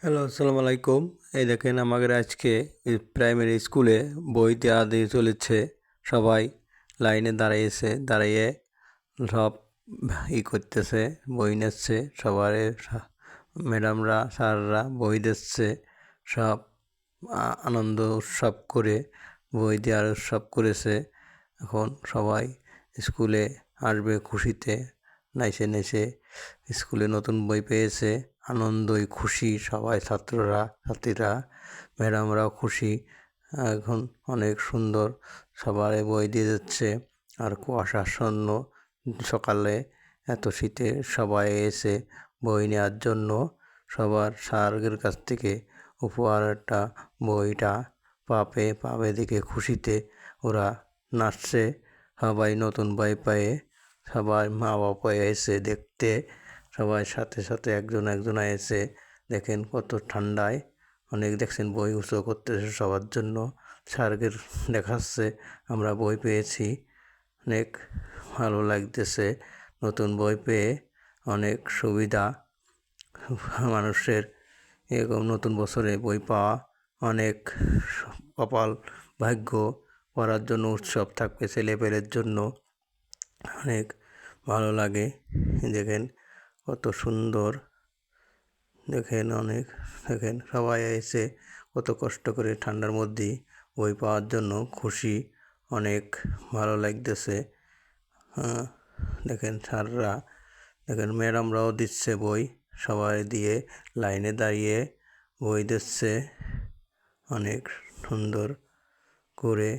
Hello, আসসালামু আলাইকুম। এই দেখেন আমাদের আজকে প্রাইমারি স্কুলে বই দেওয়া দিয়ে চলেছে। সবাই লাইনে দাঁড়িয়েছে, দাঁড়িয়ে সব করতেছে, বই নিচ্ছে। সবারে ম্যাডামরা, স্যাররা বই দিচ্ছে। সব আনন্দ উৎসব করে বই দেওয়ার উৎসব করেছে। এখন সবাই স্কুলে আসবে খুশিতে, নাইচে নেচে। স্কুলে নতুন বই পেয়েছে, আনন্দই খুশি সবাই, ছাত্ররা, ছাত্রীরা, ম্যাডামরাও খুশি। এখন অনেক সুন্দর সবাই বই দিয়ে যাচ্ছে। আর কুয়াশাচ্ছন্ন সকালে এত শীতে সবাই এসে বই নেওয়ার জন্য সবার স্যারের কাছ থেকে উপহার একটা বইটা পাবে দেখে খুশিতে ওরা নাচছে। সবাই নতুন বই পেয়ে সবাই মা বাবা এসে দেখতে, সবাই সাথে সাথে একজন এসে দেখেন কত ঠান্ডায় অনেক দেখছেন বই উঁচু করতেছে সবার জন্য। স্যারকে দেখাচ্ছে আমরা বই পেয়েছি, অনেক ভালো লাগতেছে। নতুন বই পেয়ে অনেক সুবিধা মানুষের। এরকম নতুন বছরে বই পাওয়া অনেক কপাল, ভাগ্য। পড়ার জন্য উৎসব থাকবে ছেলেপেলের জন্য, অনেক ভালো লাগে। দেখেন কত সুন্দর, দেখেন সবাই এসে কত কষ্ট করে ঠান্ডার মধ্যেই বই পাওয়ার জন্য খুশি, অনেক ভালো লাগতেছে। দেখেন স্যাররা, দেখেন ম্যাডামরাও দিচ্ছে বই, সবাই দিয়ে লাইনে দাঁড়িয়ে বই দিচ্ছে অনেক সুন্দর করে।